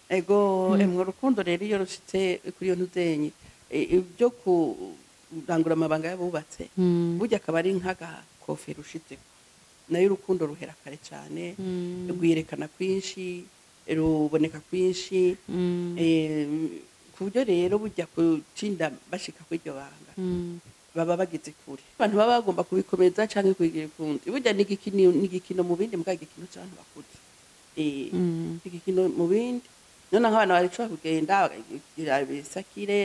ego emwe urukundo rero iyo rushitse kuri iyo ntuzenye ibyo kurangura amabanga y'abubatse burya akaba ari nk'agakofe rushitse nayo urukundo ruhera kare cyane rwiyerekana kwinshi ruboneka kwinshi ku buryo rero burya kucinda bashika kw'iryo banga baba bageze kure abantu baba bagomba kubikomeza cyangwa kubigira ukundi burya n'igikino mu bindi mbwa igikino cy'abantu bakuze igikino mu bindi none nk'abantu barica kugenda bakagira bisakire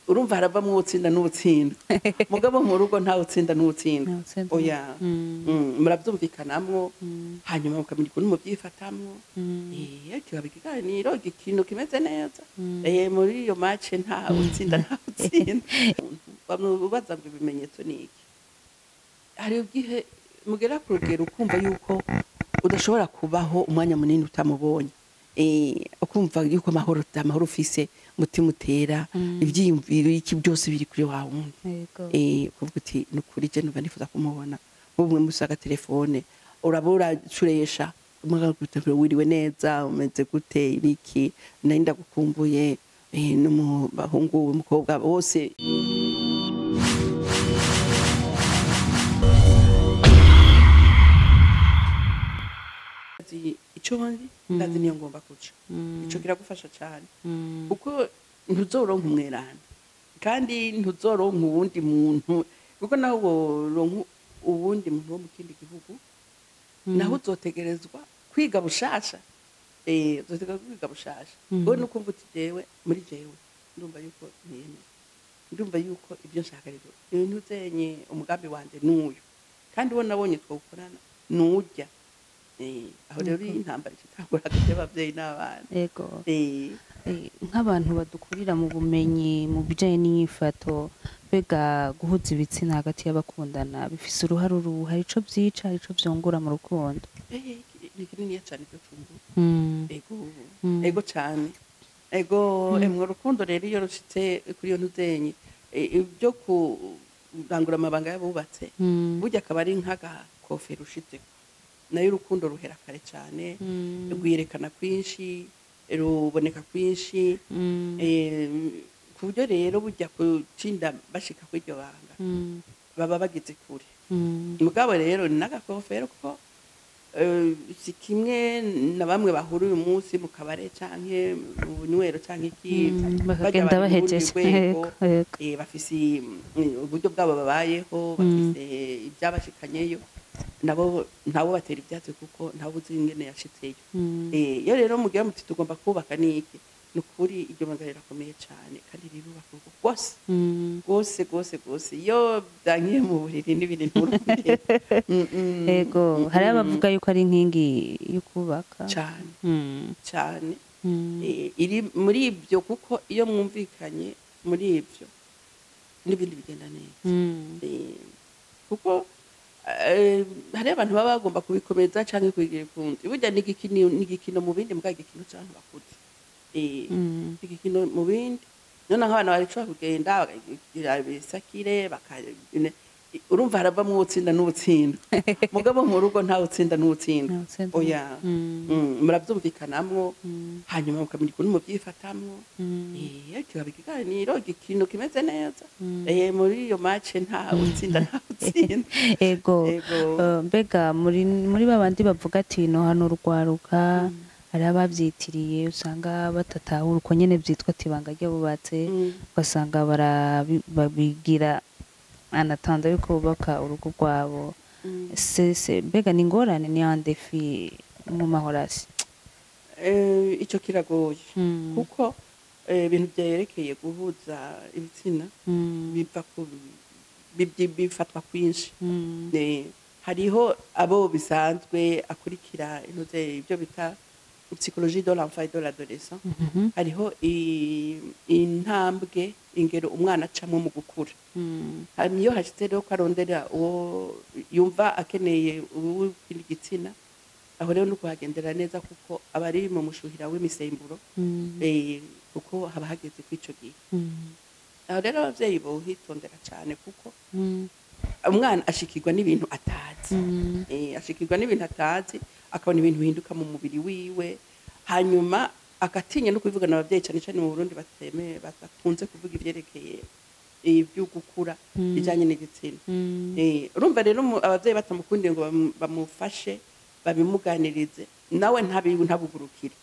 urumva haravamwo utsinda n'utsinda mugabo mu rugo nta utsinda n'utsinda oya murabyumvikanamwo hanyuma mukamenya ukuntu mubyifatamwo kiba ikiganiro igikino kimeze neza muri iyo match nta utsinda nta utsinda bamubaza ngo ibimenyetso ni iki hari igihe mugera ku rugero ukumva yuko udashobora kubaho umwanya munini utamubonye ukumva yuko amahoro ufise umutima utera ibyiyumviro iki byose biri kuri wa wundi kuvuga uti nukuri je numva nifuza kumubona ubumwe musaga telefone urabura curesha wiriwe neza umeze gute ibiki nari ndagukumbuye n'umubahungu umukobwa bose icyo ndazi niyo ngomba kuca icyo kiragufasha cyane kuko ntuzoronka umwerana kandi ntuzoronka uwundi muntu kuko naho woronka uwundi muntu wo mu kindi gihugu naho uzotegerezwa kwiga bushasha uzotegerezwa kwiga bushasha wowe nukumva uti jewe muri jewe ndumva yuko niyemeye ndumva yuko ibyo nshaka rero ibintu uzenye umugambi wanje n'uyu kandi wo nabonye twawukorana n'urya aho rero intambara kitangura hagati y'abavyeyi n'abana yego nk'abantu badukurira mu bumenyi mu bijanye n'inyifato bega guhuza ibitsina hagati y'abakundana bifise uruhare hari ico vyica hari ico vyongura mu rukundo ni kinini cyane byo cungura ego cyane ego emwe urukundo rero iyo rushitse kuri iyo ntuzenye ibyo kurangura amabanga y'abubatse burya akaba ari nk'agakofe rushitse nayo urukundo ruhera kare cyane rwiyerekana kwinshi ruboneka kwinshi ku buryo rero burya kucinda bashika kw'iryo banga baba bageze kure mugabo rero ni n'agakofero kuko si kimwe na bamwe bahura uyu munsi mu kabare canke mu bunywero canke iki bakagenda bahejeje bafise uburyo bwabo babayeho bafise ibyabashikanyeyo nabo batera ibyatsi kuko ntawe uzi ingene yashitseyo iyo rero mugira muti tugomba kubaka niki nukuri iryo banga rirakomeye cyane kandi rirubaka urugo rwose iyo byankiye mu buriri n'ibindi nturukundi yego hari abavuga yuko ari inkingi yo kubaka cyane iri muri ibyo kuko iyo mwumvikanye muri ibyo n'ibindi bigenda neza kuko hari abantu baba bagomba kubikomeza cyangwa kubigira ukundi burya n'igikino mu bindi mbwa igikino cy'abantu bakuze igikino mu bindi none nk'abantu barica kugenda bakagira bisakire urumva haravamwo utsinda n'utsinda mugabo mu rugo nta utsinda n'utsinda oya murabyumvikanamwo hanyuma mukamenya ukuntu mubyifatamwo kiba ikiganiro igikino kimeze neza muri iyo match nta utsinda nta utsinda ego mbega muri babandi bavuga ati no hano urwaruka hari ababyitiriye usanga batatahura uko nyene byitwa tibanga ry'abubatse ugasanga babigira anatanda yuko bubaka urugo rwabo mbega ni ingorane ni andefi mu mahorasi icyo kiragoye kuko ibintu byerekeye guhuza ibitsina bifatwa kwinshi hariho abo bisanzwe akurikira ibyo bita psychologie de l'enfant et de l'adolescent hariho intambwe ingero umwana acamwe mu gukura iyo hashitse rero ko arondera uwo yumva akeneye uw'ikindi gitsina aho rero nuko hagendera neza kuko aba ari mu mushuhira w'imisemburo kuko haba hageze kw'ico gihe aho rero abavyeyi bohitondera cyane kuko umwana ashikirwa n'ibintu atazi akabona ibintu bihinduka mu mubiri wiwe hanyuma agatinya no kubivugana abavyeyi cyane cyane mu Burundi batakunze kuvuga ivyerekeye ibyo gukura bijanye n'igitsina. Urumva rero abavyeyi batamukundiye ngo bamufashe babimuganirize nawe ntabugurukire.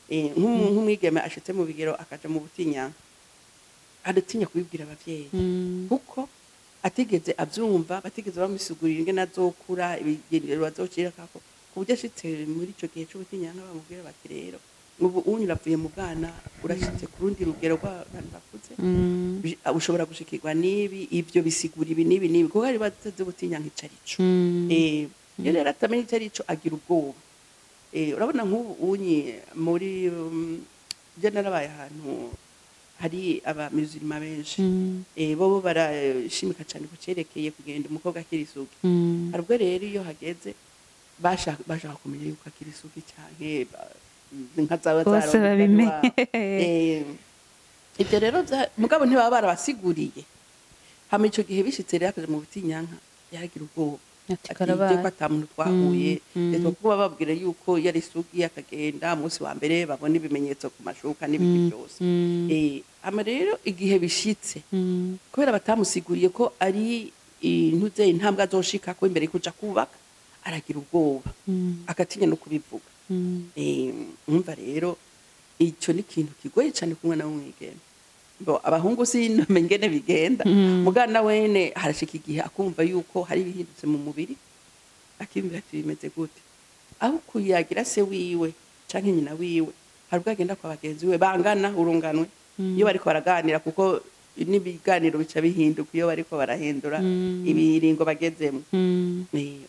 Nk'umwigeme ashitse mu bigero akaja mu butinyanka adatinya kubibwira abavyeyi kuko atigeze avyumva batigeze bamusigurira ingene azokura ibigendero bazocira kako kuburyo ashitse muri ico gihe c'ubutinyanka bamubwira bati rero ubu uravuye mu bwana urashitse ku rundi rugero rw'abantu bakuze ushobora gushikirwa n'ibi ivyo bisigura ibi n'ibi n'ibi kuko ari bazaze butinyanka icarico. Iyo rero atamenya icarico agira ubwoba. Urabona nk'ubu muri je narabaye ahantu hari abamuzirima benshi bo barashimika cyane ku cerekeye kugenda umukobwa akiri isugi. Harubwo rero iyo hageze bashaka kumenya yuko akiri isugi cyane nka bose babimenye. Ibyo rero mugabo ntibaba barabasiguriye. Hama ico gihe bishitse rero akaje mu butinyanka yaragira ubwoba ati ko atamuntu twahuye rero kuba babwira yuko yari isugi akagenda umunsi wa mbere babona ibimenyetso ku mashuka n'ibindi byose. Hama rero igihe bishitse kubera batamusiguriye ko ari intuze intambwe azoshika ko imbere kuja kubaka aragira ubwoba agatinya no kubivuga. Umva rero ico ni ikintu kigoye cyane ku mwana w'umwigeme. Abahungu sinamenye ingene bigenda mugana wene harashika igihe akumva yuko hari ibihindutse mu mubiri akimvira ati bimeze gute aho kuyagira se wiwe canke nyina wiwe harubwo agenda kwa bagenzi we bangana urunganwe iyo bariko baraganira kuko n'ibiganiro bica bihinduka iyo bariko barahindura ibiringo bagezemo.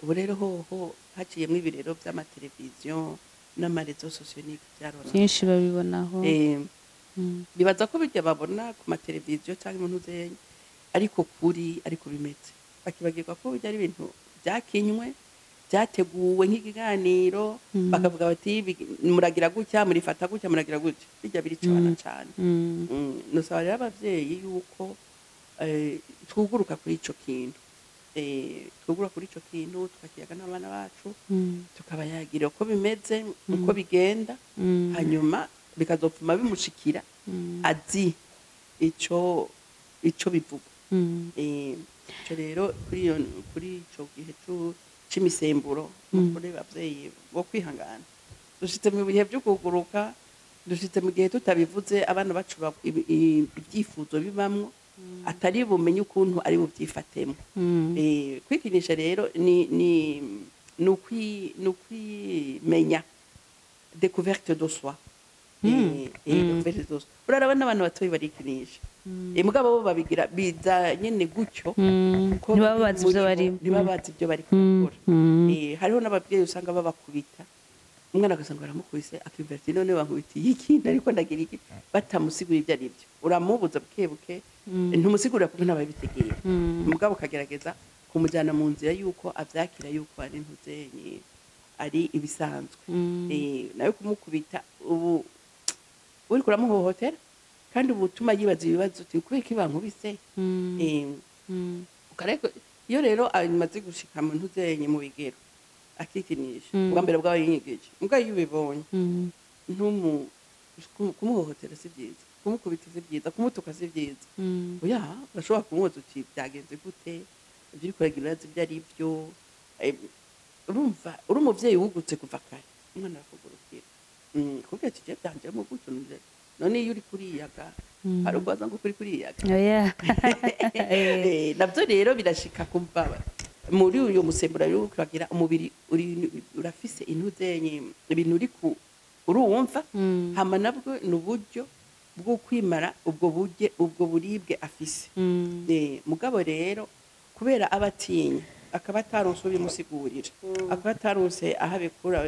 Ubu rero hoho haciyemwo ibirero vy'amateleviziyo n'amarezo sosiyonike byarona byinshi babibonaho. Bibaza ko bijya babona ku mateleviziyo cyangwa umuntu uzenye ariko bimeze bakibagirwa ko bijya ari ibintu byakinywe byateguwe nk'ikiganiro bakavuga bati muragira gutya murifata gutya muragira gutya bijya biricana cyane. Nusaba rero abavyeyi yuko twuguruka kuri ico kintu tukakiyaga n'abana bacu tukabayagira uko bimeze uko bigenda hanyuma bikazopfuma bimushikira azi ico bivuga. Ico rero kuri ico gihe c'imisemburo kuri bavyeyi bo kwihangana dushitse mu bihe byo kuguruka dushitse mu gihe tutabivuze abana bacu ibyifuzo bibamwo atari bumenye ukuntu ari buvyifatemo. Kwikinisha rero ni ukwimenya découverte de soi. Urarabona abantu batoyi barikinisha mugabo bo babigira biza nyene gutyo ntibabazi ibyo bari gukora. Hariho n'ababyeyi usanga babakubita umwana agasanga baramukubise akimvira ati none bankubitiye iki ariko ndagira iki batamusigura ibyo ari byo uramubuza bukebuke ntumusigurira kuko ntababitegera mugabo ukagerageza kumujyana mu nzira yuko avyakira yuko ari ntuzenye ari ibisanzwe. Nawe kumukubita ubu uri kuramuhohotera kandi ubutuma yibaza ibibazo uti kubera ibankubise. Iyo rero amaze gushika mu ntuzenye mu bigero akikinisha ubwa mbere bwawe yinyigeje mugabo iyo ubibonye kumuhohotera si byiza kumukubita si byiza kumutuka si byiza. Oya urashobora kumuhoza uti byagenze gute ibyo uri kuragira urazi ibyo ari byo. Urumva uri umuvyeyi wugutse kuva kare umwana arakugurukira kubera ati je byanje mu gutyo none iyo uri kuriyaga hari ubwaza ngo kuriyaga. Navyo rero birashika kumva muri uyo musembura rero kuragira umubiri urafise intuzenye ibintu urumva hama nabwo n'uburyo bwo kwimara ubwo buribwe afise. Mugabo rero kubera abatinya akaba ataronse bimusigurira akaba ataronse ahabikura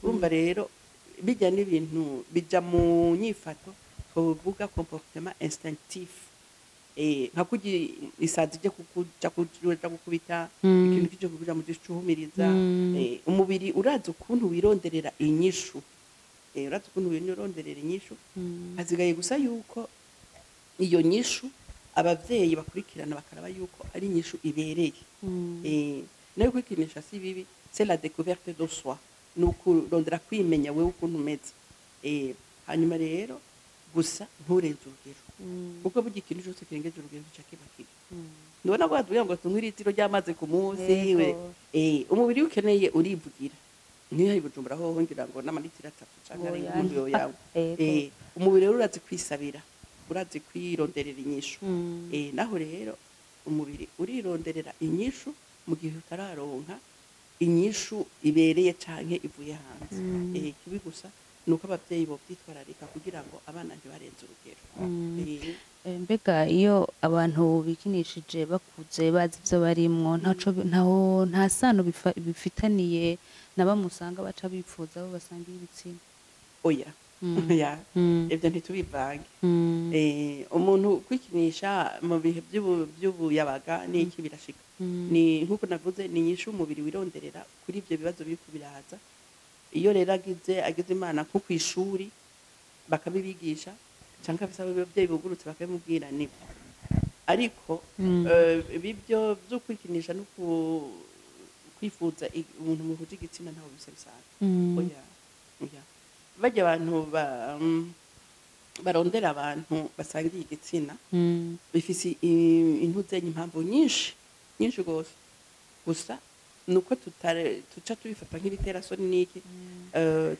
urumva rero bijya n'ibintu bija mu nyifato twovuga comportement instinctif. Nka kugira isazi je kuja gukubita ikintu kije kuja mu gicuhumiriza umubiri uraza ukuntu wironderera inyishu hazigaye gusa yuko iyo nyishu abavyeyi bakurikirana bakaraba yuko ari inyishu ibereye. Nayo kwikinisha si bibi c'est la découverte de soi nuko rondera kwimenya wewe ukuntu umeze hanyuma rero gusa nturenze urugero kuko burya ikintu cyose kirengeje urugero gica kiba kibi ndabona ko batubwira ngo tunywe litiro ry'amazi ku munsi umubiri ukeneye urivugira niyo Bujumbura ho ngira ngo n'amalitiro 3 cyangwa ari mu yawe umubiri rero urazi kwisabira urazi kwironderera inyishu naho rero umubiri urironderera inyishu mu gihe utararonka inyishu ibereye canke ivuye hanze kibi gusa nuko abavyeyi bo byitwararika kugira ngo abana ntibarenze urugero mbega iyo abantu bikinishije bakuze bazi ibyo barimwo nta sano bifitaniye na bamusanga baca bipfuza abo basangiye ibitsina oya ibyo ntitubivange umuntu kwikinisha mu bihe by'ubuyabaga n'iki birashika ni nkuko navuze ni inyishu umubiri wironderera kuri ibyo bibazo biri kubiraza iyo rero agize imana nko ku ishuri bakabibigisha cyangwa bisaba ababyeyi bugurutse bakabimubwira nibyo ariko ibyo byo kwikinisha no kwifuza umuntu muhuje igitsina ntaho bisa bisanzwe oya bajya abantu barondera abantu basangiye igitsina bifise intuzenye impamvu nyinshi gose gusa nuko tuca tubifata nk'ibiterasoni n'iki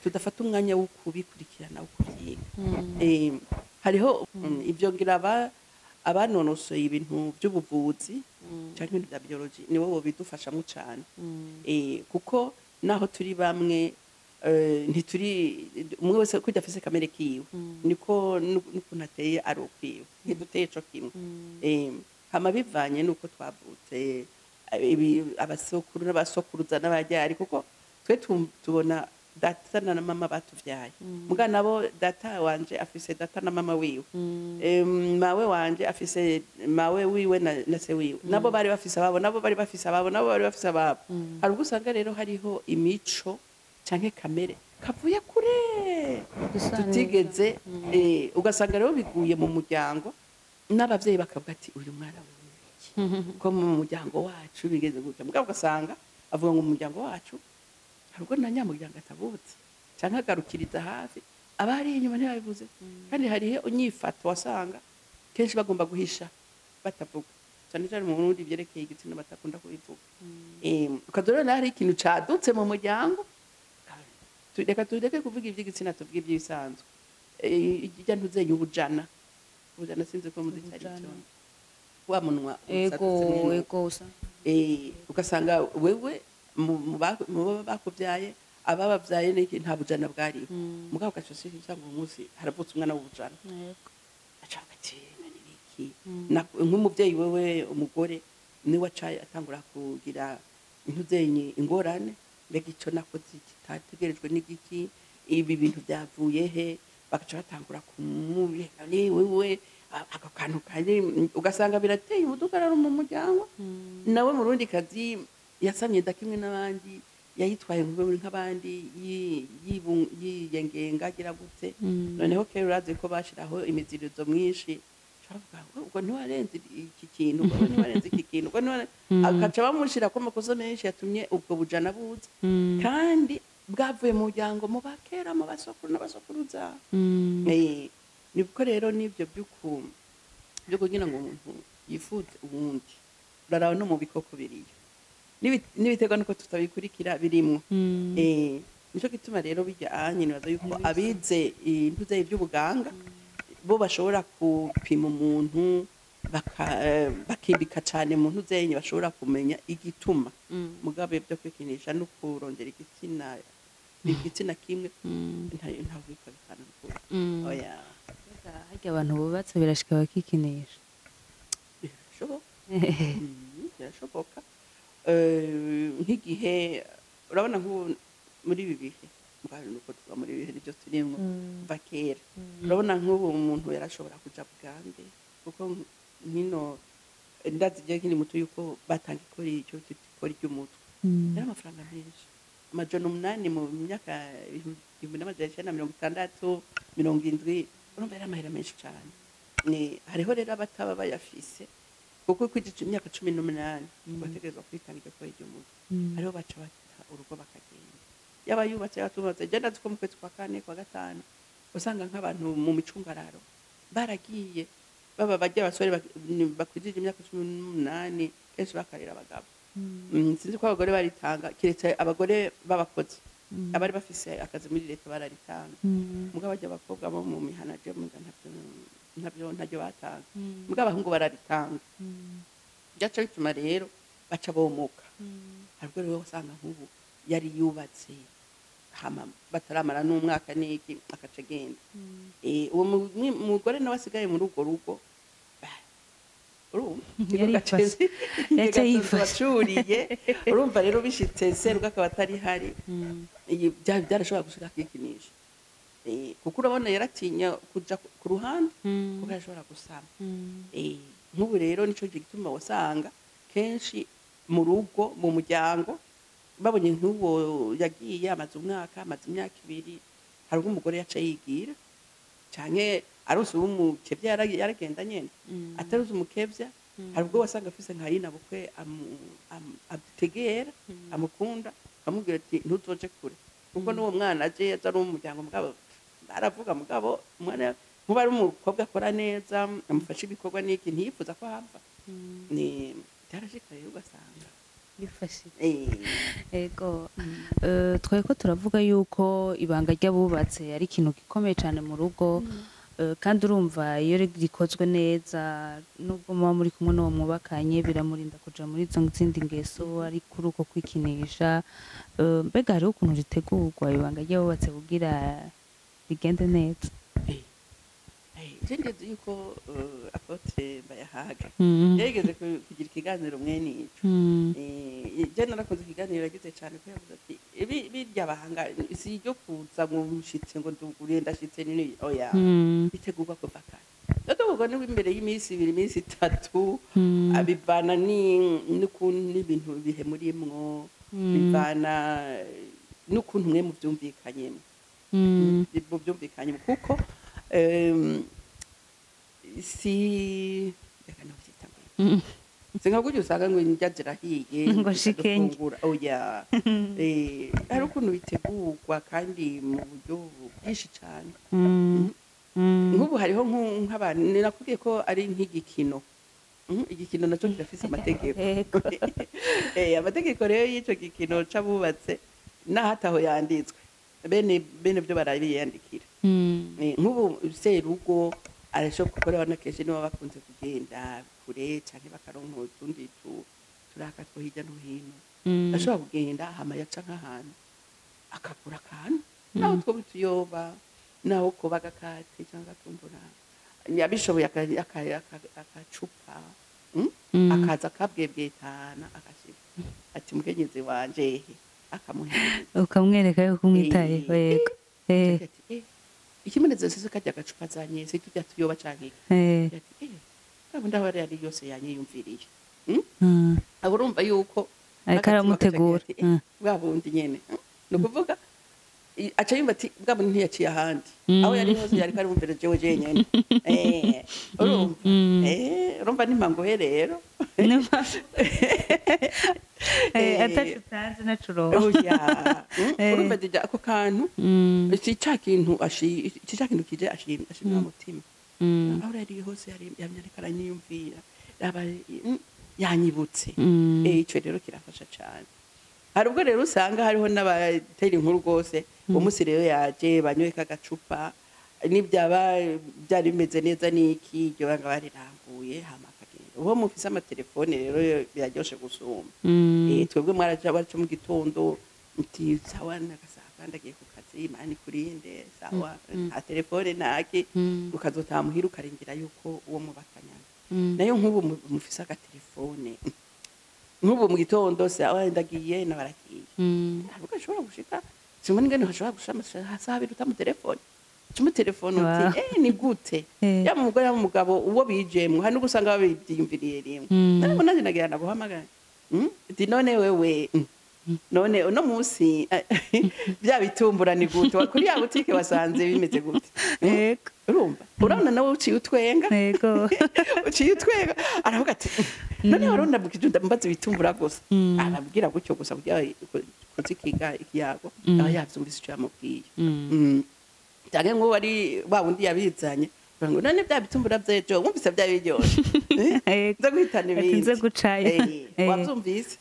tudafata umwanya wo kubikurikirana wo kubyiga hariho ibyo ngira abanonosoye ibintu by'ubuvuzi cyangwa ibintu bya biology nibo bidufashamo cyane kuko naho turi bamwe ntituri umwe wese kujya afise kamere kiwe niko nukuntu ateye ari ukwiwe ntiduteye co kimwe hama bivanye nuko twavutse abasokuru n'abasokuruza n'abajyari kuko twe tubona data na mama batuvyaye muga nabo data wanje afise data na mama wiwe mawe wanje afise mawe wiwe na se wiwe nabo bari bafise ababo nabo bari bafise ababo nabo bari bafise ababo hari ubusanga rero hariho imico canke kamere kavuye kure tutigeze ugasanga rero biguye mu muryango n'abavyeyi bakavuga ati uyu mwana ko mu muryango wacu bigeze gutya mugabo ugasanga avuga ngo mu muryango wacu hari ubwo na nyamuryango atabutse cyangwa agarukiriza hafi abari inyuma ntibabivuze kandi hariho unyifato wasanga kenshi bagomba guhisha batavuga cyane cyane mu Burundi byerekeye igitsina batakunda kubivuga ukadorona hari ikintu cadutse mu muryango reka kuvuga iby'igitsina tuvuga iby'ibisanzwe ijya ntuzenye ubujana sinzi ko muzi cyari cyo wa munwa ugasanga wewe mu bakubyaye ababavyaye n'iki nta bujana bwari mugabo gacose cyangwa umunsi haravutse umwana w'ubujana acaka ati niki nk'umuvyeyi wewe umugore ni wacaye atangura kugira intuzenye ingorane mbega ico nakoze kitategerejwe n'igiki ibi bintu byavuye he bagaca batangura kumubeka ni wewe ako kantu kari ugasanga birateye ubudugararo mu muryango nawe mu rundi kazi yasamye dakimwe n'abandi yayitwaye nk'abandi yiyengenga agira gute noneho kero urazi ko bashiraho imizirizo mwinshi ubwo ntiwarenze iki kintu akaca bamushira ko amakosa menshi yatumye ubwo bujana buza kandi bwavuye mu muryango mu bakera mu basokuru n'abasokuruza nibwo rero nibyo byo kugira ngo umuntu yifuze ubundi uraraba no mu bikoko biriyo n'ibiterwa nuko tutabikurikira birimwo nico gituma rero bijya nyine baza yuko abize intuze iby'ubuganga bo bashobora kupima umuntu bakibika cyane mu ntuzenye bashobora kumenya igituma mugabe byo kwikinisha no kurondera igitsina kimwe ntawe bikabikana oya harya abantu bubatse birashika bakikinisha birashoboka nk'igihe urabona muri ibi bihe nuko tuba muri ibi bihe nibyo turimo kuva kera urabona nk'ubu umuntu yarashobora kuja bugande kuko nkino ndazi igihe kiri muto yuko batanga ikori ry'umutwe yari amafaranga menshi amajana 8 mu myaka 1960 70 urumva yari amahera menshi cyane hariho rero abataba bayafise kuko kwigice imyaka 18 bategerezwa kwitanga ikori ry'umutwe hariho baca bata urugo bakagenda yaba yubatse yatubatse genda tuko mu kwezi kwa 4 kwa 5 usanga nk'abantu mu micungararo baragiye baba bajya abasore bakwizije imyaka 18 kenshi bakarira abagabo sinzi ko abagore baritanga kiretse abagore babakoze abari bafise akazi muri leta bararitanga mugabo bajya abakobwa bo mu mihanaje mu ntabyo batanga mugabo abahungu bararitanga byaca bituma rero baca bomoka harwo rero usanga nk'ubu yari yubatse hama bataramara n'umwaka n'iki akaca genda uwo mugore nawe asigaye muri urwo rugo yaca yifashuriye urumva rero bishitse seruga akaba atari hari byarashobora gushika kwikinisha kuko urabona yaratinya kuja ku ruhande kuko yashobora gusama nk'ubu rero nico gituma wasanga kenshi mu rugo mu muryango babonye nk'uwo yagiye amaze umwaka amaze imyaka 2 hari umugore yaca yigira canke arose umukevya yaragenda nyene ataruze umukevya hari ubwo wasanga afise nka yina bukwe abitegera amukunda amubwira ati ntuzoje kure kuko n'uwo mwana aje yaza ari umuryango mugabo aravuga mugabo umwana nkuba ari umukobwa akora neza amufasha ibikorwa n'iki ntiyifuza ko hapfa ni byarashika rero ugasanga bifashije ego tweko turavuga yuko ibanga ry'abubatse ari ikintu gikomeye cyane mu rugo kandi urumva iyo rikozwe neza nubwo muba muri kumwe n'uwo mwubakanye biramurinda kuja muri izo zindi ngeso ari kuri uko kwikinisha mbega hariho ukuntu ritegurwa ibanga ry'abubatse kugira bigende neza Jengeze yuko Apotre Bayahaga yegeze kugira ikiganiro mwene ico je narakoze ikiganiro yagize cyane ko yavuze ati birya bahanga isi ryo kuza mu mushitse ngo nduguriye ndashitse nini oya bitegurwa ko bakana ndabwo ni imbere y'imisi 2 imisi 3 abivana n'ukuntu n'ibintu bihe muri mwo bivana n'ukuntu mwe mu byumvikanyemo kuko si reka nabyitaye singa gujye usanga ngo indya zirahiye ngo shikengura oya hari ukuntu bitegurwa kandi mu buryo bwinshi cyane nk'ubu hariho nk'abantu nakubwiye ko ari nk'igikino igikino nacyo kirafise amategeko amategeko rero y'icyo gikino c'abubatse n'ahataho yanditswe bene byo barabiyandikira nk'ubu serugo arashobora gukora kenshi niba bakunze kugenda kure cyane bakaronka utundi turaka two hirya no hino ashobora kugenda hama yaca nk'ahantu akagura akantu naho two bituyoba naho ko bagakate cyangwa tumbura yabishoboye akacupa akaza kabwebwetana akashika ati mukenyezi wanje akamuhereza ukamwereka yuko umwitayeho yego ikimenetse sese kajya gacupa zanye se tujya tuyoba canke abo ndabari ari yose yanyiyumviriye aburumva yuko akaramutegura bwabundi nyene no kuvuga aca yumva ati bwabundi ntiyaciye ahandi aho yari hose yari kari mumbere jewe nyene urumva nimpango rero atatutanze naturoba urumva dija ako kantu si cakintu kije ashimira umutima aho yari hose yari yamyareka aranyiyumvira yanyibutse ico rero kirafasha cyane hari ubwo rero usanga hariho n'abatera inkuru rwose umunsi rero yaje banyweka agacupa n'ibyaba byari bimeze neza n'iki iryo banga barirambuye hama akagenda uwo mufise amatelefone rero biraryoshe gusumba twebwe mwaraja baca mu gitondo nti sawa nagasaka ndagiye ku kazi imana ikurinde sawa nta telefone ntaki ukazotamuhira ukarengera yuko uwo mubakanyana nayo nk'ubu mufise agatelefone nk'ubu mu gitondo sawa ndagiye nabaragiye ntabwo ashobora gushika simoni ngene hashobora gushama saha biruta mu telefone mu telefone uti ni gute ya mugore ya mugabo uwo bijemwe hano gusanga babyimviriye rimwe nabo naje nagira naguhamagara ndi none wewe none uno munsi bya bitumbura ni gute wakuri ya butike wasanze bimeze gute yego urumva urabona nawe uciye utwenga yego uciye utwenga aravuga ati none warona bukijunda mbaze bitumbura gusa arabwira gutyo gusa kugira kuzikiga ikiyago aho yavyumvise icyo yamubwiye cyane ngo wari wa wundi yabizanye ngo none bya bitumbura byejo wumvise bya biryoshe nza guhitana ibindi nze gucayo wabyumvise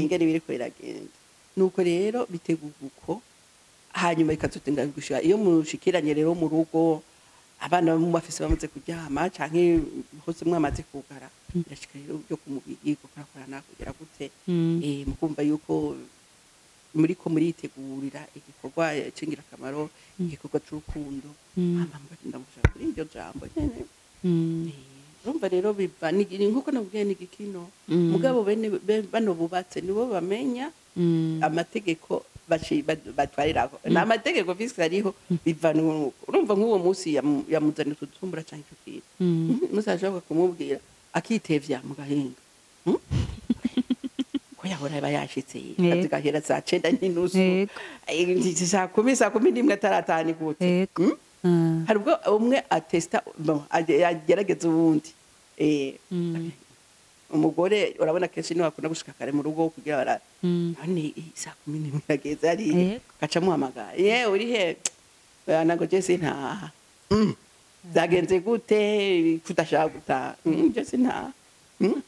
ngene biri ko iragenda nuko rero biteguko hanyuma ikazotenga gushira iyo mushikiranye rero mu rugo abana mu bafise bamaze kuryama canke hose mwamaze kugara birashika rero byo kumubigi gukorana kugira gute mukumva yuko muri ko muritegurira igikorwa cingira kamaro igikorwa cy'urukundo amamba ndamushaka kuri iryo jambo nyene urumva rero biva ni nkuko nabwiye ni gikino mugabo bano bubatse nibo bamenya amategeko batwariraho na amategeko fisika ariho bivana urumva nk'uwo munsi yamuzana ututumbura cyangwa ikikira musashaka kumubwira akitevya mu gahinga ko yahora aba yashitse azigahera saa 9:30 saa 10 ataratani gute hari ubwo umwe atesta agerageza ubundi umugore urabona kenshi niwe akunda gushika kare mu rugo kugira bara none saa 10 irageze ari gaca muhamagara uri he nago Jesse nta zagenze gute kudashaka gutaha Jesse nta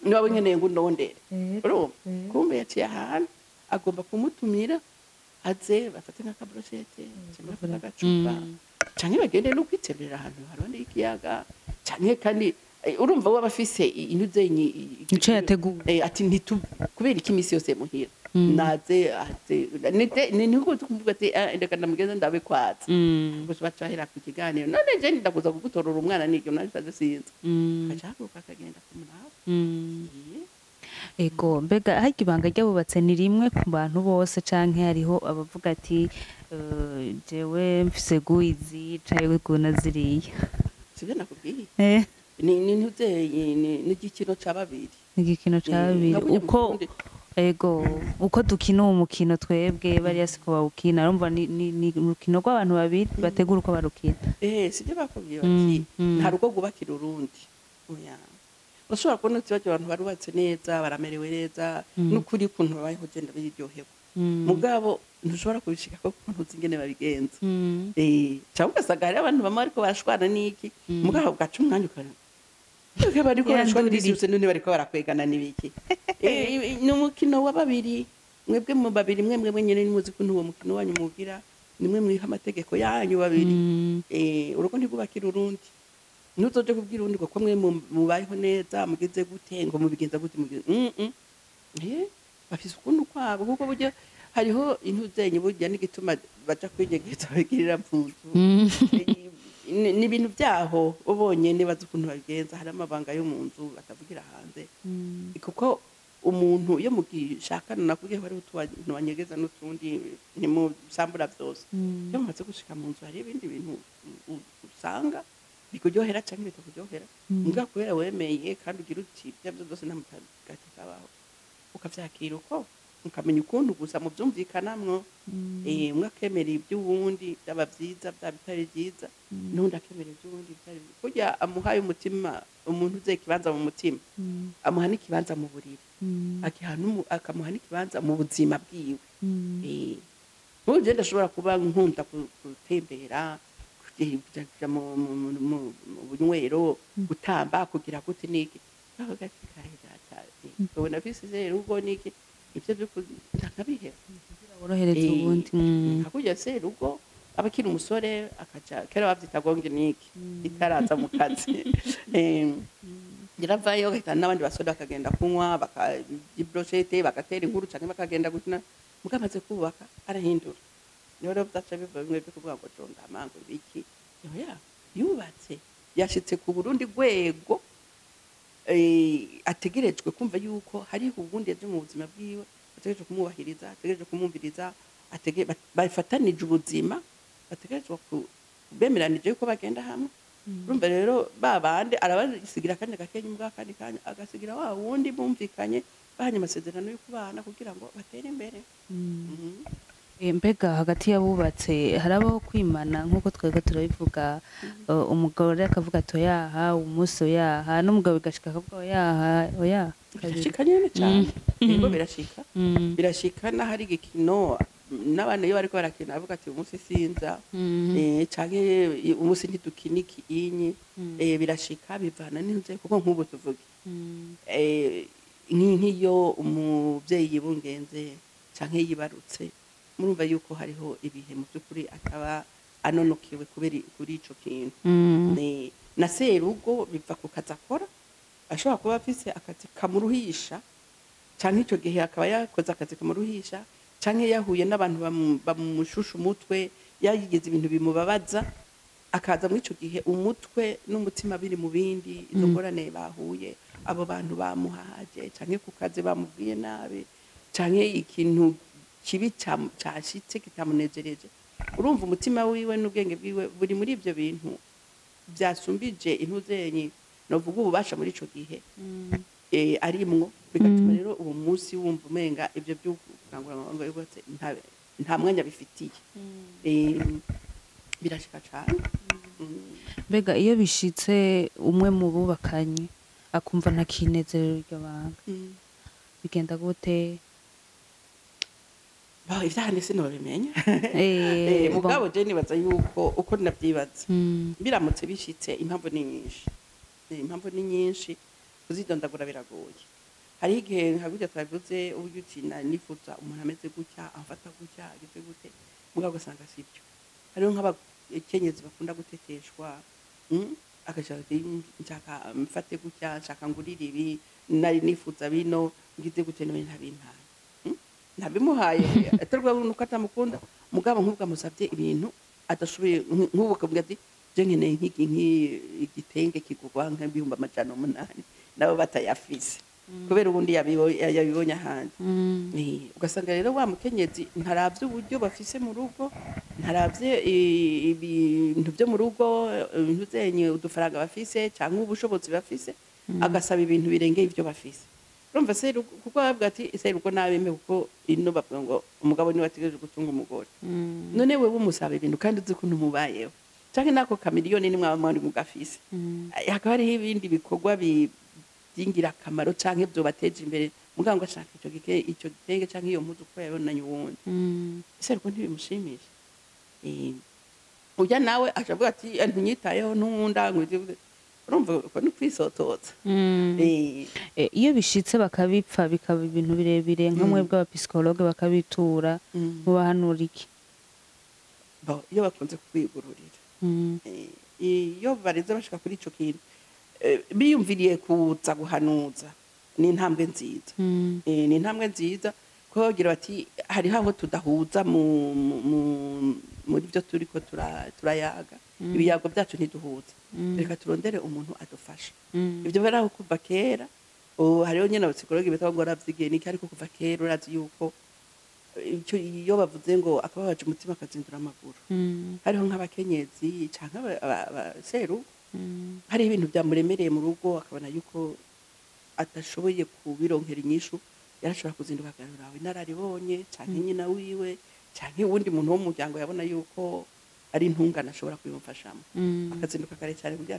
niba nkeneye ngo ndondere urumva kumbe yaciye ahantu agomba kumutumira aze bafate nk'akabroshete cyangwa bafate agacupa cyangwa bagende no kwitebera ahantu harone ikiyaga cyangwa kandi urumva waba afise inuzenyi ico yateguye ati ntitu kubera ikimisi yose muhira naze ni niko tukumvuga ati ndeka ndamugeza ndabe kwatsa gusa bacahira ku kiganiro none je ndakuza kugutorora umwana n'icyo nabisaze sinza kacakuka akagenda kumuraba ego mbega harya ibanga ry'abubatse ni rimwe ku bantu bose canke hariho abavuga ati jewe mfise guizi caye guna ziriya sivyo nakubwiye ni igikino ca babiri uko ego uko dukina umukino twebwe bari yasiko bawukina urumva ni urukino rw'abantu babiri bategura uko barukina sivyo bakubwiye bati nta rugo gubakira urundi oya urashobora kubona uti abantu barubatse neza baramerewe neza n'ukuri kuntu babayeho genda biryohewe mugabo ntushobora kubishika ko ntuzi ingene babigenza cyangwa ugasanga hari abantu bamwe ariko barashwana n'iki mugabo gaca umwanya ukara bariko barashwana n'ibisi none bariko barakwegana n'ibiki ni umukino wa babiri mwebwe mu babiri mwebwe nyene nimuzi ko uwo mukino wanyu mugira nimwe mwiha amategeko yanyu babiri urugo ntigubakira urundi nuzoje kubwira undi ko mwe mubayeho neza mugeze gute ngo mubigenza gute bafise ukuntu kwabo kuko buryo hariho intuzenye burya n'igituma baca kwinyegeza bagirira mpunzu ni ibintu byaho ubonye nibaza ukuntu babigenza hari amabanga yo mu nzu batavugira hanze kuko umuntu iyo mugishakana nakubwiye hari utuntu banyegeza n'utundi ntimusambura byose iyo mumaze gushika mu nzu hari ibindi bintu usanga bikuryohera cyangwa bitakuryohera mbwa kubera wemeye kandi ugira uti byabyo byose nta mutagati kabaho ukavyakira uko ukamenya ukuntu gusa mu byumvikanamwo umwe akemera iby'uwundi byaba byiza byaba bitari byiza n'undi akemera iby'uwundi bitari kurya amuhaye umutima umuntu uze kibanza mu mutima amuha n'ikibanza mu buriri akamuha n'ikibanza mu buzima bwiwe n'uje ndashobora kuba nkunda gutembera kuja mu bunywero gutamba kugira gute niki ubona visi rugo niki ibyo byo ndakabihera worohereza ubundi hakurya se rugo abakiri umusore akaja kera bavyita gonge niki itaraza mu kazi yaravayo gahita n'abandi basore bakagenda kunywa bakajibrochete bagatera inkuru canke bakagenda gukina mugamaze kubaka arahindura niho rero byaca biva bimwe byo kuvuga ngo jonda amango biki yoya yubatse yashitse ku Burundi rwego ategerejwe kumva yuko hariho ubundi yaje mu buzima bwiwe ategerejwe kumubahiriza ategerejwe kumumviriza bafatanije ubuzima bategerejwe bemeranije yuko bagenda hamwe urumva rero babande arabasigira akanya gakenya mbwa kandi kanya agasigira wa wundi bumvikanye bahanye amasezerano yo kubana kugira ngo batere imbere mbega hagati y'abubatse harabaho kwimana nk'uko twebwe turabivuga umugore akavuga ati oyaha umunsi oyaha n'umugabo bigashika akavuga oyaha birashika nyene cyane nibwo birashika n'ahari igikino n'abana iyo bariko barakina bavuga ati umunsi sinza canke umunsi ntidukiniki inyi birashika bivana n'inze kuko nk'ubu tuvuge nk'iyo umuvyeyi yibungenze canke yibarutse murumva yuko hariho ibihe mu by'ukuri akaba anonokewe kubera kuri ico kintu na serugo biva ku kazi akora ashobora kuba afise akazi kamuruhisha canke ico gihe akaba yakoze akazi kamuruhisha canke yahuye n'abantu bamushusha umutwe yagize ibintu bimubabaza akaza muri ico gihe umutwe n'umutima biri mu bindi izo ngorane bahuye abo bantu bamuhaje canke ku kazi bamubwiye nabi canke ikintu kibi cyashitse kitamunezereje urumva umutima wiwe n'ubwenge bwiwe buri muri ivyo bintu byasumbije intuzenyi novuga ububasha muri ico gihe arimwo bigatuma rero uwo munsi wumva umenga ivyo by'ukangura ngo yose nta mwanya bifitiye birashika cyane mbega iyo bishitse umwe mu bubakanye akumva ntakinezerero iryo banga bigenda gute ivyahandi sinobimenya mugabo je nibaza yuko uko navyibaza biramutse bishitse impamvu ni nyinshi kuzidondagura biragoye hari igihe nka gutya twabivuze uburyo ukina nifuza umuntu ameze gutya amfata gutya agize gute mugabo ugasanga sibyo hariho nk'abakenyezi bakunda guteteshwa agashaka nshaka mfate gutya nshaka ngurira ibi nari nifuza bino ngize gute nawe ntabimpaye ntabimuhaye atarwa nuko atamukunda mugabo nk'ubwo amusabye ibintu adashoboye nk'ubu akavuga ati je nkeneye igitenge kigurwa nk'ibihumbi 800 nabo batayafise kubera ubundi yabibonye ahandi ugasanga rero wa mukenyezi ntaravye uburyo bafise mu rugo ntaravye ibintu byo mu rugo ntuzenye udufaranga bafise cyangwa ubushobozi bafise agasaba ibintu birengeye ibyo bafise urumva se kuko bavuga ati ese rugo nabeme kuko ino bavuga ngo umugabo niwe ategereje gutunga umugore none wewe umusaba ibintu kandi uzi kuntu mubayeho canke nako kamiliyoni ni mwari mugafise hakaba hariho ibindi bikorwa byingira akamaro canke byo bateje imbere muganga ashaka ico gitenge canke iyo mpuzu ko yabonanye uwundi ese ruko ntibimushimisha ujya nawe ashavuga ati ntunyitayeho n'uwunda urumva ko ni kwisotoza iyo bishitse bakabipfa bikaba ibintu birebire nka mwebwe abapsikologe bakabitura mubahanura iki iyo bakunze kwigururira iyo bareze bashika kuri ico kintu biyumviriye kuza guhanuza ni intambwe nziza ni intambwe nziza ko bagira bati hariho aho tudahuza muri byo turiko turayaga ibiyago byacu ntiduhuza reka turondere umuntu adufasha ibyo baraho kuva kera hariho nyine abapsikologe bita ngo ravyigiye niki ariko kuva kera urazi yuko iyo bavuze ngo akababaje umutima akazindura amaguru hariho nk'abakenyezi canke abaseru hari ibintu byamuremereye mu rugo akabona yuko atashoboye kubironkera inyishu yarashobora kuzinduka agarura inararibonye canke nyina wiwe canke uwundi muntu wo mu muryango yabona yuko ari intungane ashobora kubimufashamo akazinduka kare cyane kugira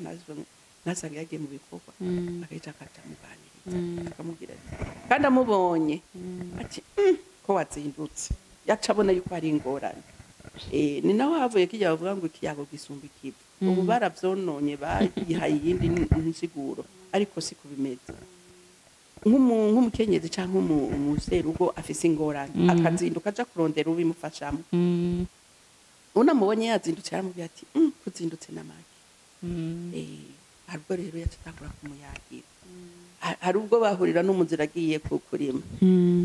ntasange yagiye mu bikorwa akayica akamuganiriza akamubwira kandi amubonye ati ko wazindutse yaca abona yuko hari ingorane ni naho havuye kijya bavuga ngo ikiyago gisumba ikivu ubu baravyononye bayihaye iyindi nsiguro ariko si kubimeze nk'umukenyezi canke umuserugo afise ingorane akazinduka aja kurondera ubimufashamo unamubonye yazindutse yaramubwira ati kuzindutse n'amagi hari ubwo rero yacatangura kumuyagira hari ubwo bahurira n'umuzira agiye kurima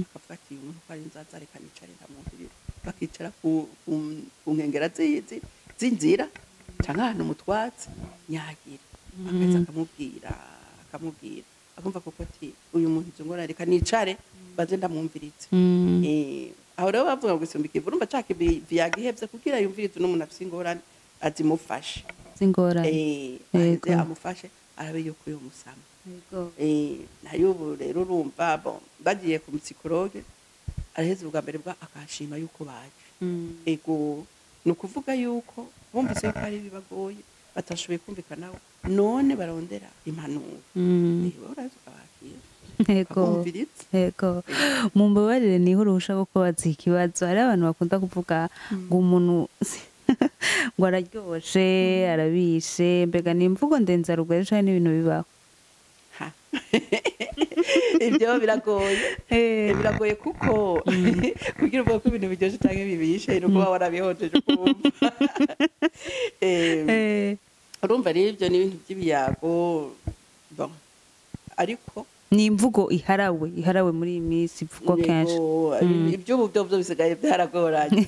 akavuga ati uyu muntu ko ari nzaza reka nicare ndamwumvirira bakicara ku nkengera z'inzira canke ahantu mu twatsi nyagira akaza akamubwira akumva koko ati uyu muntu izo ngorane reka nicare baze ndamwumvirize aho rero bavuga ngo gusumba ikivu urumva caka vyagihevye kugira yumvirize n'umuntu afise ingorane azimufashe zingorane amufashe arabe yuko uyo musama nayo ubu rero urumva bagiye ku psikologe araheze ubwa mbere bwa akashima yuko baje ego ni ukuvuga yuko bumvise yuko ari bibagoye batashoboye kumvikanaho none barondera impanuro uraza ukabakira Yego. ukabumviriza Yego. Mumbabarire niho uruhusha rwo kubaza ikibazo. Hari abantu bakunda kuvuga ngo umuntu ngo araryoshe, arabishe, mbega ni imvugo ndenzarugero canke n'ibintu bibaho? Ha. Ibyo biragoye biragoye kuko kugira uvuga ko ibintu biryoshye cyangwa bibishe ni ukuba warabihojeje ukumva urumva rero ibyo ni ibintu by'ibiyago bon ariko Ni imvugo iharawe muri iyi minsi ivugwa kenshi. iby'ubu byo bisigaye byaragoranye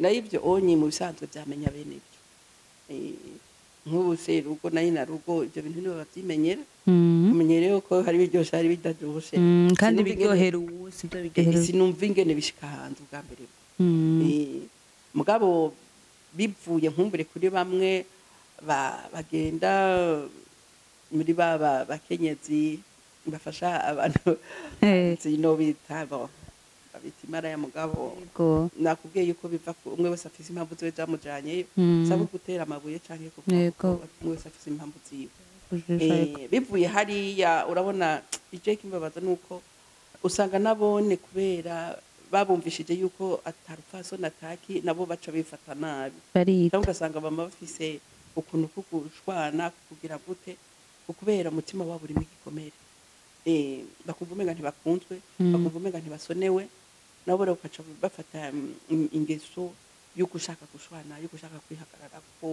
nayo ibyo onye mu bisanzwe byamenya bene ibyo nk'ubu se rugo nayo na rugo ibyo bintu nibo babyimenyera umenyereye ko hari biryoshye hari bidaryoshe kandi biryohera ubu sibyo biryohera sinumva ingene bishika hanze ubwa mbere mugabo bivuye nkumbure kuri bamwe bagenda muri bakenyezi bafasha abantu zino bitabo babita imara ya mugabo nakubwiye yuko biva umwe wese afise impamvu ziwe zamujanye saba gutera amabuye canke kuko umwe wese afise impamvu ziwe bivuye hariya urabona ije kimbabaza nuko usanga nabone kubera babumvishije yuko atarufaso nataki nabo baca bifata nabi cyangwa ugasanga bama bafise ukuntu kugushwana kugira gute ukubera umutima wabo urimo igikomere bakumva umenga ntibakunzwe bakumva umenga ntibasonewe nabo rero ukaca bafata ingeso yuko ushaka gushwana yuko ushaka kwihagarara ko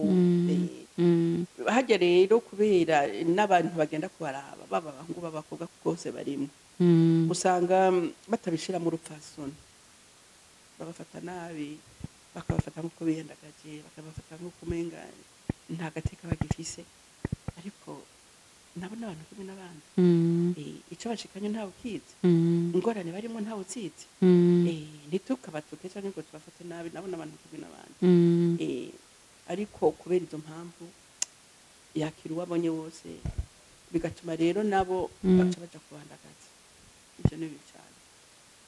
hajya rero kubera n'abantu bagenda kubaraba baba abahungu b'abakobwa bose barimo usanga batabishira mu rupfasoni babafata nabi bakabafata nk'uko biyendagaje bakabafata nk'uko umenga nta gateka bagifise ariko nabo n'abantu kumwe n'abandi icyo bashikanye ntawe ukizi ingorane barimo ntawe utsizi ntitukabatuke cyangwa ngo tubafate nabi nabo n'abantu kumwe n'abandi ariko kubera izo mpamvu yakira uwo abonye wose bigatuma rero nabo baca baja kubandagaza ibyo ni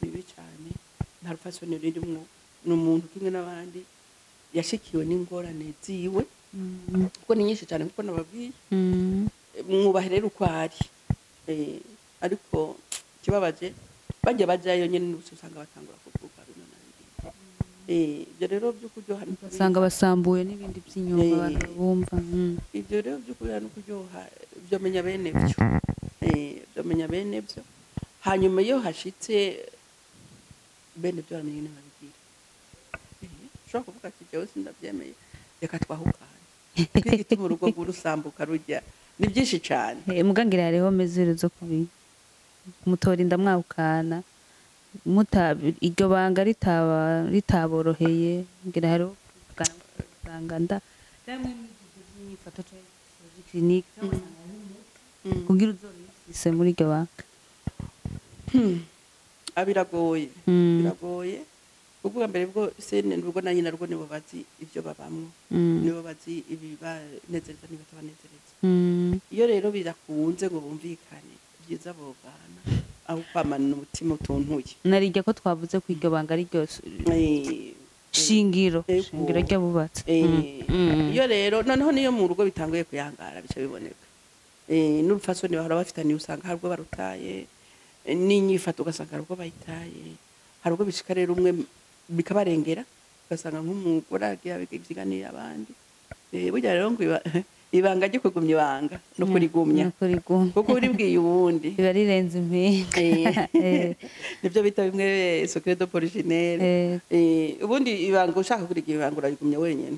bibi cyane nta rupfasoni rurimwo ni umuntu kimwe n'abandi yashikiwe n'ingorane ziwe kuko ni nyinshi cyane kuko nababwiye mwubahe rero uko ari ariko kibabaje bajya bajyayo nyine usanga batangura kuvuga bino nabindi ibyo rero byo kuryoha usanga basambuye n'ibindi by'inyuma abantu bumva ibyo rero byo kuryoha no kuryoha byo menya bene byo byo menya bene byo hanyuma iyo hashitse bene byo bamenye nyine babigira ushobora kuvuga ati jewe sindabyemeye reka twahukane kwigituma urugo rw'urusambuka rujya ni byinshi cyane mugangira hariho mezero zo kubi mutorinda mwawukana iryo banga ritaboroheye ngira hariho usanga namwe mwifato clinique kugira uzorifise muri iryo banga biragoye kuvuga mbere bwo sene n'ubwo na nyina rwo nibo bazi ibyo babamwe nibo bazi ibibanezereza n'ibatabanezereza iyo rero birakunze ngo bumvikane byiza bogana aho kwamana umutima utuntuye narijya ko twavuze ko iryo banga ari ryose shingiro ry'abubatse iyo rero noneho niyo mu rugo bitanguye kuyangara bica biboneka n'urupfasoni bahora bafitaniye usanga hari ubwo barutaye n'inyifato ugasanga hari ubwo bayitaye hari ubwo bishika rero umwe bikabarengera ugasanga nk'umugore agiye abyiganiye abandi burya rero ngo ibanga ryo kugumya ibanga no kurigumya kuko uribwiye ubundi biba rirenze impinga nibyo bita bimwe secret de polichinelle ubundi ibanga ushaka kurigira ibanga urarigumya wenyine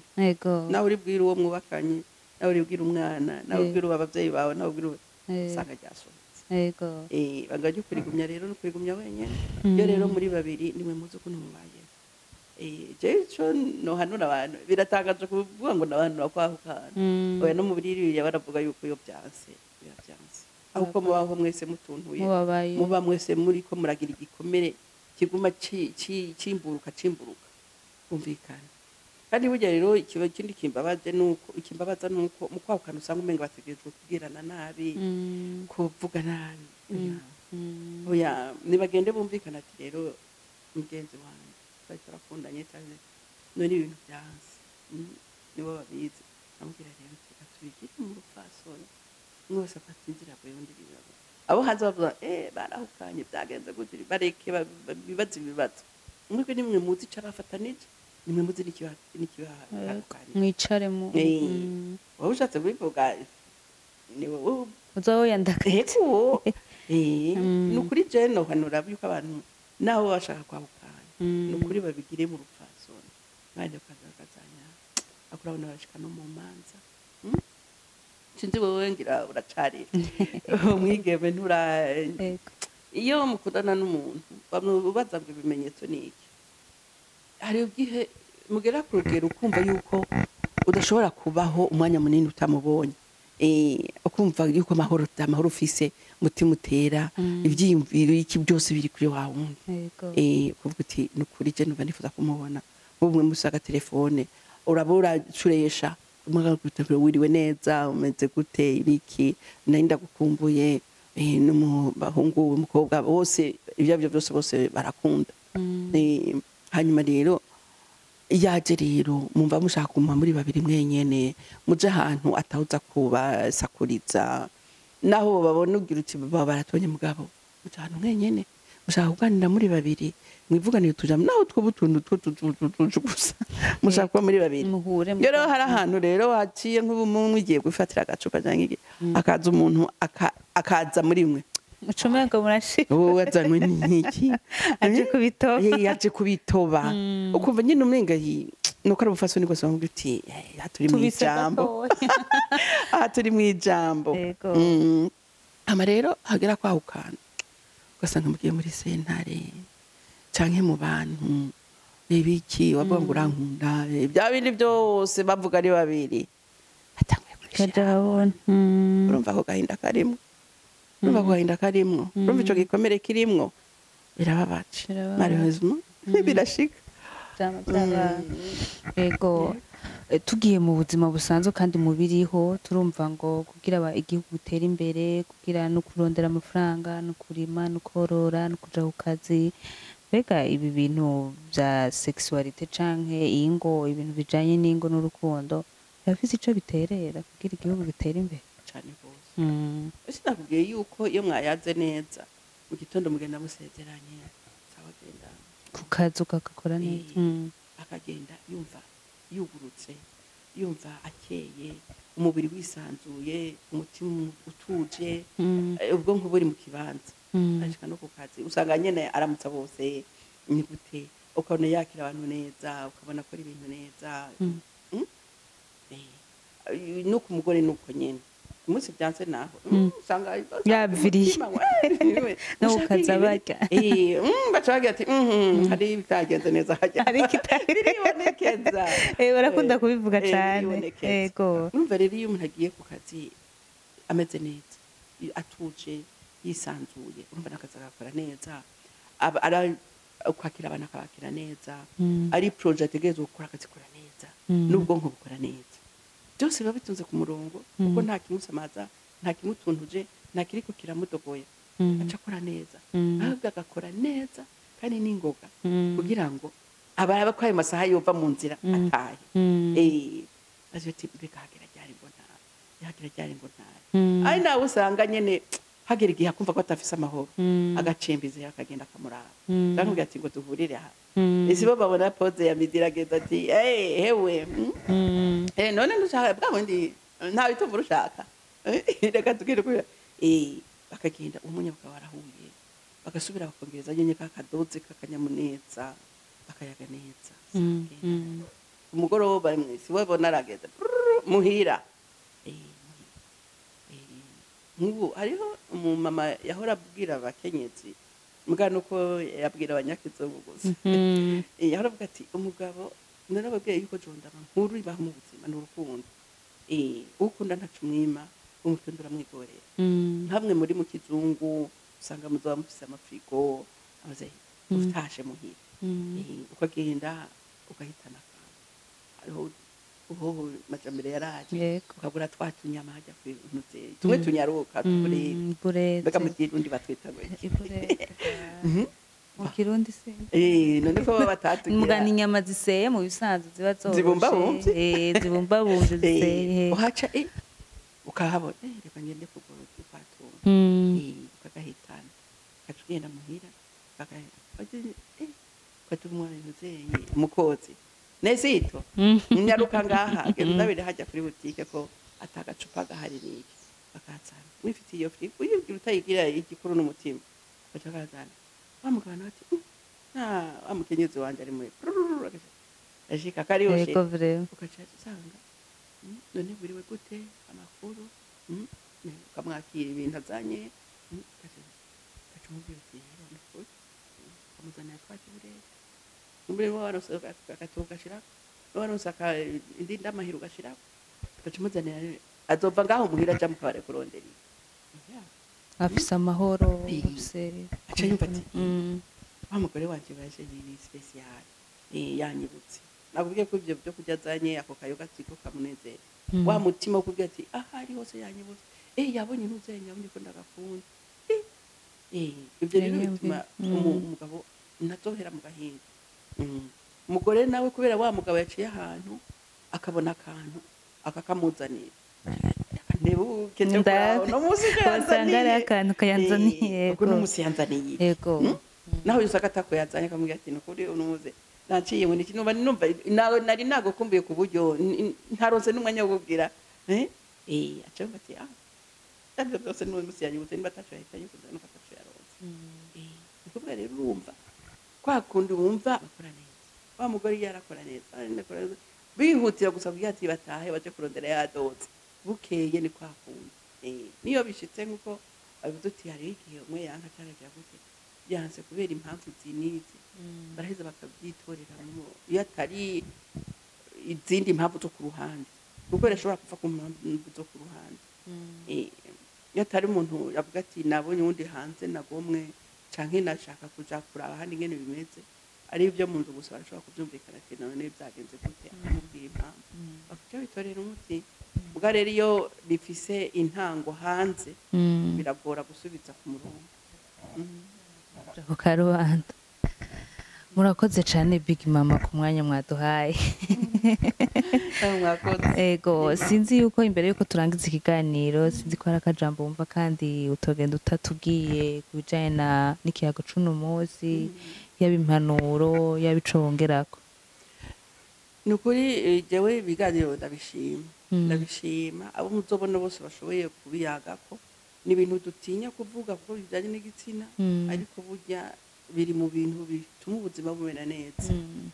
nawe uribwira uwo mwubakanye nawe uribwira umwana nawe uribwira ababyeyi bawe nawe uribwira usanga ryasohotse ibanga ryo kurigumya rero no kurigumya wenyine iyo rero muri babiri nimwe muzi ukuntu mubayeho jecho no hanura abantu biratangaje kuvuga ngo nabantu bakwahukana oya no mu biriri baravuga yuko yo byanse ahubwo mubaho mwese mutuntuye muba mwese muri ko muragira igikomere kiguma cimburuka umvikana kandi burya rero ikindi kimbabaza nuko mu kwahukana usanga umenga bategerezwa kubwirana nabi kuvuga nabi oya nibagende bumvikana ati rero mugenzi wanjye turakundanye cyane none ibintu byanze nibo babizi amubwira rero reka tubigire mu rupfasoni mwese afata inzira bwe undi biraba abo hanze bavuga barahukanye byagenze gute bareke bibaza ibibazo mwebwe nimwe muzi ico bafatanije nimwe muzi n'ikibahukanye mwicare mu wowe ushatse kubivuga ni wowe uzaho yandakaje nukuri je nohanura yuko abantu naho bashaka kwahukana nukuri babigire mu rupfasoni banje kazakazanya akurabona barashika no mu manza sinzi wowe ngira uracari umwigeme ntura iyo mukundana n'umuntu bamubaza ngo ibimenyetso niki hari igihe mugera ku rugero ukumva yuko udashobora kubaho umwanya munini utamubonye ukumva yuko amahoro ufise umutima utera ivyiyumviro iki byose biri kuri wa wundi kuvuga uti nukuri je numva nifuza kumubona ubumwe musaga telefone urabura curesha umugabo wiriwe neza umeze gute ibiki narinda gukumbuye n'umubahungu umukobwa bose ibyo byose bose barakunda hanyuma rero yaje rero mumva mushaka kumva muri babiri mwenyene muje ahantu atawuza kubasakuriza naho babona ugira uti baba baratonye mugabo muje ahantu mwenyene mushaka kuganira muri babiri mwivuganire tujambo naho twubutundu gusa mushaka kuba muri babiri rero hari ahantu rero haciye nk'ubu igiye gufatira agacupa cyangwa akaza umuntu akaza muri mwe mucomengo murashika wowe azanywe n'iki yaje kubitoba ukumva nyine umenga nuko ari ubufasoni rwose bamubwira uti turi mu ijambo turi mu ijambo ama rero hagera kwahukana ugasanga mugiye muri sentare canke mu bantu ibiki wavuga ngo urankunda bya bindi byose bavuga ari babiri atanguye kurishira urumva ko gahinda karimwo urumva ko gahinda karimwo urumva ico gikomere kirimwo birababaje malheureusement birashika ego tugiye mu buzima busanzwe kandi mubiriho turumva ngo kugira igihugu gutera imbere kugira no kurondera amafaranga no kurima no korora no kuja ku kazi mbega ibi bintu bya sexualité canke ingo ibintu bijanye n'ingo n'urukundo birafise ico biterera kugira igihugu gitere imbere cyane gose sinakubwiye yuko iyo mwayaze neza mu gitondo mugenda musezeranye sabagenda ku kazi ukakora neza akagenda yumva yugurutse yumva akeye umubiri wisanzuye umutima utuje ubwonko buri mu kibanza ashika no ku kazi usanga nyene aramutsa bose ni gute ukabona yakira abantu neza ukabona ko ari ibintu neza nuko umugore nuko nyene umunsi byanse naho usanga yaviriye no ukaza barya bacagira ati hari bitagenze neza hajya hari biribonekeza barakunda kubivuga cyane yego numva rero iyo umuntu agiye ku kazi ameze neza atuje yisanzuye urumva nakaza agakora neza kwakira abantu akabakira neza ari project ategerezwa gukora akazikora neza n'ubwonko bukora neza byose biba bitunze ku murongo kuko nta kimusamaza nta kimutuntuje nta kiriko kiramudogoya aca akora neza ahubwo agakora neza kandi n'ingoga kugira ngo ababa ko ayo masaha yova mu nzira atahe azoti bikagera ryari ngo nta yagera ryari ngo nta ari nawe usanga nyene hagera igihe akumva ko atafise amahoro agacembize akagenda akamuraba ndamubwira ati ngo duhurire aha isi bo babona pose ya midira agenda ati hewe none ndushaka bwa bundi nta bitumva urushaka reka tugire kuya bakagenda umunyabwa warahuye bagasubira bakongereza nyenye kakadoze kakanyamuneza bakayaga neza umugoroba mwese wabona aragenda muhira nk'ubu hariho umumama yahora abwira abakenyezi mugana uko yabwira abanyakizungu gusa yahora avuga ati umugabo narababwiye yuko jondama nkuru ibaho mu buzima n'urukundo ukunda ntacu mwima umukundo uramwigorera nkamwe muri mu kizungu usanga muzaba mufise amafrigo amaze utashe muhira ukagenda ugahitana akantu hariho uhoho majambere yaraje ukabura twatunyama hajya kwinuze tumwe tunyaruka bureze bega mu kirundi batwita mu kirundi se none ko baba batatugira mugana inyama ziseye mu bisanzwe ziba zoroshe zibumbabumvye ziseye uhaca ukahabona reka ngende kugura twatunga genda muhira kwati umwana ntuzenye umukozi nezito nyaruka ngaha genda ndabire hajya kuri butike ko atagacupa gahari niki bakatsana wifitiye iyo frigo uyibwira utayigira igikuru n'umutima bakazana bamugana bati amukenyezi wanje ari muri ashika kari yoshe ukacaje sanga none buriwe gute amakuru kamwakira ibintu azanye kacumubwira ati kamuzana twaki burere umbe warosoka akatuka shira warosoka indi ndamahiro gashira kacumuzana azova ngaho muhira aja mukabare kurondera afise amahoro aca yumva ati wa mugore wanje baje ni special yanyibutse nakubwiye ko ibyo byo kurya azanye ako kayoga tiko kamunezera wa mutima ukubwiye ati ahari hose yanyibutse yabonye ntuzenya abonye ko ndagakunda ibyo rero bituma umugabo natohera mu gahinda umugore nawe kubera wa mugabo yaciye ahantu akabona akantu akakamuzanira nebuke cyo kwaho no musi yanzaniye akantu kayanzaniye ubwo no musi yanzaniye yego naho yusaka atako yazanye akamubwira ati nukuri unuze naciye ngo niki numva nawe nari nagukumbuye ku buryo ntaronse n'umwanya wo kubwira aca bati kandi byose n'uwo musi yanyibutse niba atacu yahitanye kuzana ko atacu yaronse ukubwa rero urumva kwa kundi wumva bakora neza wa mugore yarakora neza bihutira gusa kugira ati batahe baje kurondera yadoze bukeye ni kwa kundi niyo bishitse nkuko abivuze ati hari igihe umwe yanka cyaragira gute byanse kubera impamvu zinizi baraheza bakabyitorera mu iyo atari izindi mpamvu zo ku ruhande kuko rashobora kuva ku mpamvu zo ku ruhande iyo atari umuntu yavuga ati nabonye undi hanze nagomwe canke nashaka kuja kuraba handi ngene bimeze ari ibyo mu nzu gusa barashobora kubyumvikana ati none byagenze gute amubwira impamvu bakujya bitorera umuti ubwo rero iyo bifise intango hanze biragora gusubiza ku murongo ku karubanda murakoze cyane Big Mama ku mwanya mwaduhaye ego sinzi yuko imbere yuko turangiza ikiganiro sinzi ko hari akajambo wumva kandi utogenda utatubwiye ku bijyanye n'ikiyago c'uno munsi yaba impanuro yaba ico wongerako ni ukuri jewe ibiganiro ndabishima abo muzobona bose bashoboye kubiyagako ni ibintu dutinya kuvuga kuko bijyanye n'igitsina ariko burya biri mu bintu bituma ubuzima bumera neza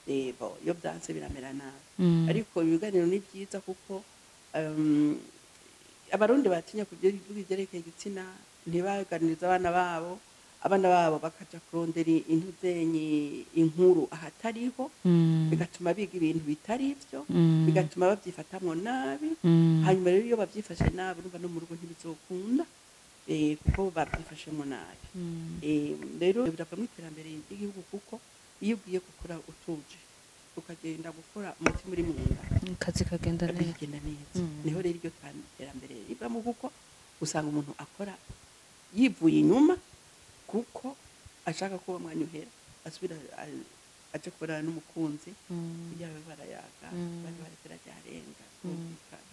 reba iyo byanse biramera nabi ariko ibiganiro ni byiza kuko abarundi batinya kugira ibyerekeye igitsina ntibaganiriza abana babo bakaja kurondera intuzenyi inkuru ahatariho bigatuma biga ibintu bitari byo bigatuma babyifatamwo nabi hanyuma rero iyo babyifashe nabi urumva no mu rugo ntibizokunda kuko babyifashemo nabi rero biravamo iterambere ry'igihugu kuko iyo ugiye gukora utuje ukagenda gukora umutima uri mu nda akazi kagenda neza niho rero iryo terambere rivamo kuko usanga umuntu akora yivuye inyuma kuko ashaka kuba mwanyuhera asubira aje kubona n'umukunzi kugira ngo barayaga bari barekera ryarenga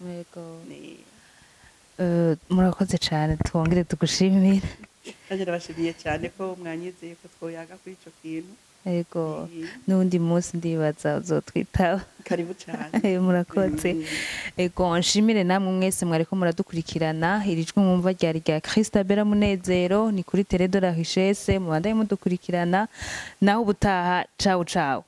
yego murakoze cyane twongere tugushimire kandi nabashimiye cyane ko mwanyizeye ko twoyaga kuri ico kintu yego n'undi munsi ndibaza uzotwitaba karibu cyane murakoze yego nshimire namwe mwese mwariko muradukurikirana irijwe mwumva ryari rya Christabella Munezero ni kuri Télé de la Richesse mubandaye mudukurikirana naho ubutaha ciao ciao